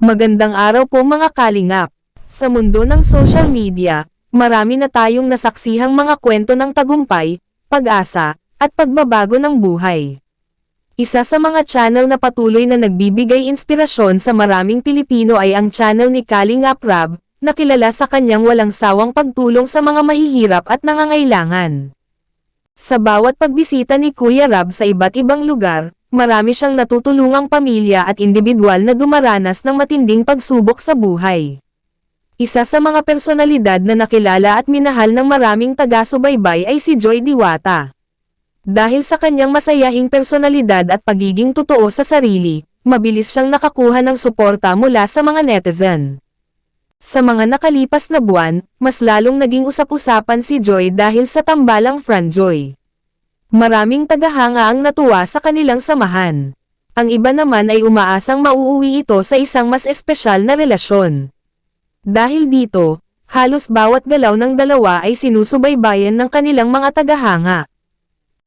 Magandang araw po mga kalingap. Sa mundo ng social media, marami na tayong nasaksihang mga kwento ng tagumpay, pag-asa, at pagbabago ng buhay. Isa sa mga channel na patuloy na nagbibigay inspirasyon sa maraming Pilipino ay ang channel ni Kalingap Rab, na kilala sa kanyang walang sawang pagtulong sa mga mahihirap at nangangailangan. Sa bawat pagbisita ni Kuya Rab sa iba't ibang lugar, marami siyang natutulungang pamilya at individual na dumaranas ng matinding pagsubok sa buhay. Isa sa mga personalidad na nakilala at minahal ng maraming taga-subaybay ay si Joy Diwata. Dahil sa kanyang masayahing personalidad at pagiging totoo sa sarili, mabilis siyang nakakuha ng suporta mula sa mga netizen. Sa mga nakalipas na buwan, mas lalong naging usap-usapan si Joy dahil sa tambalang Franjoy. Maraming tagahanga ang natuwa sa kanilang samahan. Ang iba naman ay umaasang mauuwi ito sa isang mas espesyal na relasyon. Dahil dito, halos bawat galaw ng dalawa ay sinusubaybayan ng kanilang mga tagahanga.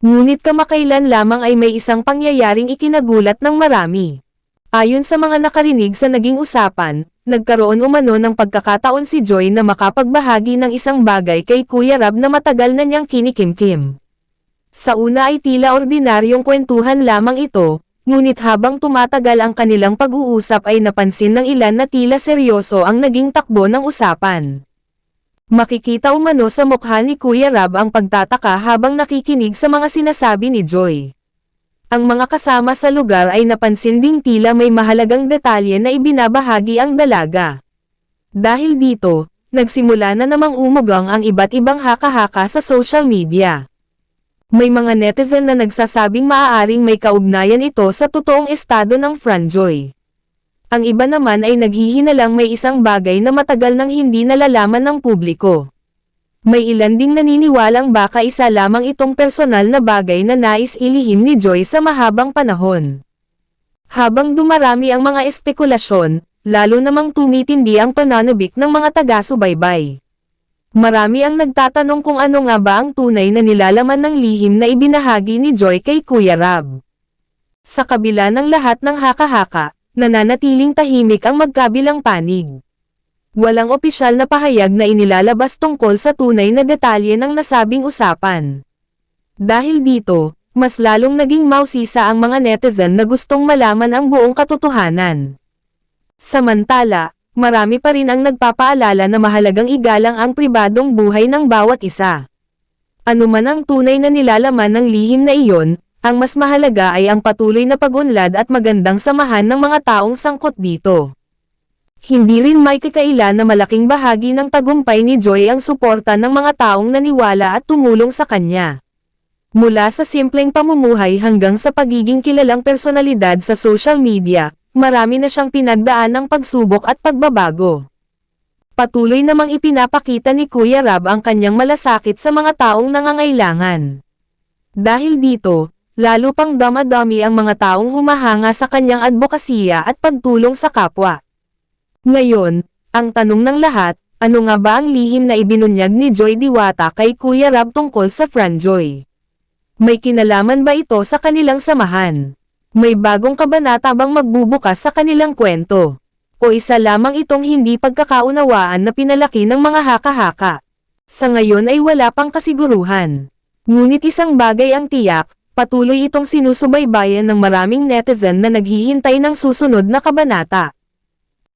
Ngunit kamakailan lamang ay may isang pangyayaring ikinagulat ng marami. Ayon sa mga nakarinig sa naging usapan, nagkaroon umano ng pagkakataon si Joy na makapagbahagi ng isang bagay kay Kuya Rab na matagal na niyang kinikimkim. Sa una ay tila ordinaryong kwentuhan lamang ito, ngunit habang tumatagal ang kanilang pag-uusap ay napansin ng ilan na tila seryoso ang naging takbo ng usapan. Makikita umano sa mukha ni Kuya Rab ang pagtataka habang nakikinig sa mga sinasabi ni Joy. Ang mga kasama sa lugar ay napansin ding tila may mahalagang detalye na ibinabahagi ang dalaga. Dahil dito, nagsimula na namang umugang ang iba't ibang haka-haka sa social media. May mga netizen na nagsasabing maaaring may kaugnayan ito sa totoong estado ng Franjoy. Ang iba naman ay naghihinalang may isang bagay na matagal nang hindi nalalaman ng publiko. May ilan ding naniniwalang baka isa lamang itong personal na bagay na nais ilihim ni Joy sa mahabang panahon. Habang dumarami ang mga espekulasyon, lalo namang tumitindi ang pananabik ng mga taga-subaybay. Marami ang nagtatanong kung ano nga ba ang tunay na nilalaman ng lihim na ibinahagi ni Joy kay Kuya Rab. Sa kabila ng lahat ng haka-haka, nananatiling tahimik ang magkabilang panig. Walang opisyal na pahayag na inilalabas tungkol sa tunay na detalye ng nasabing usapan. Dahil dito, mas lalong naging mausisa ang mga netizen na gustong malaman ang buong katotohanan. Samantala, marami pa rin ang nagpapaalala na mahalagang igalang ang pribadong buhay ng bawat isa. Ano man ang tunay na nilalaman ng lihim na iyon, ang mas mahalaga ay ang patuloy na pag-unlad at magandang samahan ng mga taong sangkot dito. Hindi rin may kakaila na malaking bahagi ng tagumpay ni Joy ang suporta ng mga taong naniwala at tumulong sa kanya. Mula sa simpleng pamumuhay hanggang sa pagiging kilalang personalidad sa social media, marami na siyang pinagdaan ng pagsubok at pagbabago. Patuloy namang ipinapakita ni Kuya Rab ang kanyang malasakit sa mga taong nangangailangan. Dahil dito, lalo pang damadami ang mga taong humahanga sa kanyang advokasya at pagtulong sa kapwa. Ngayon, ang tanong ng lahat, ano nga ba ang lihim na ibinunyag ni Joy Diwata kay Kuya Rab tungkol sa Franjoy? May kinalaman ba ito sa kanilang samahan? May bagong kabanata bang magbubukas sa kanilang kwento? O isa lamang itong hindi pagkakaunawaan na pinalaki ng mga haka-haka? Sa ngayon ay wala pang kasiguruhan. Ngunit isang bagay ang tiyak, patuloy itong sinusubaybayan ng maraming netizen na naghihintay ng susunod na kabanata.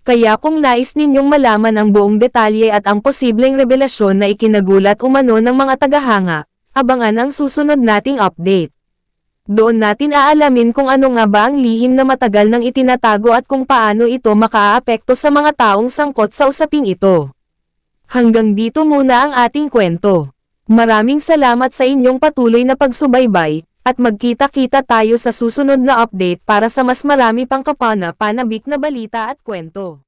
Kaya kung nais ninyong malaman ang buong detalye at ang posibleng revelasyon na ikinagulat umano ng mga tagahanga, abangan ang susunod nating update. Doon natin aalamin kung ano nga ba ang lihim na matagal nang itinatago at kung paano ito makaaapekto sa mga taong sangkot sa usaping ito. Hanggang dito muna ang ating kwento. Maraming salamat sa inyong patuloy na pagsubaybay, at magkita-kita tayo sa susunod na update para sa mas marami pang kapanabik na balita at kwento.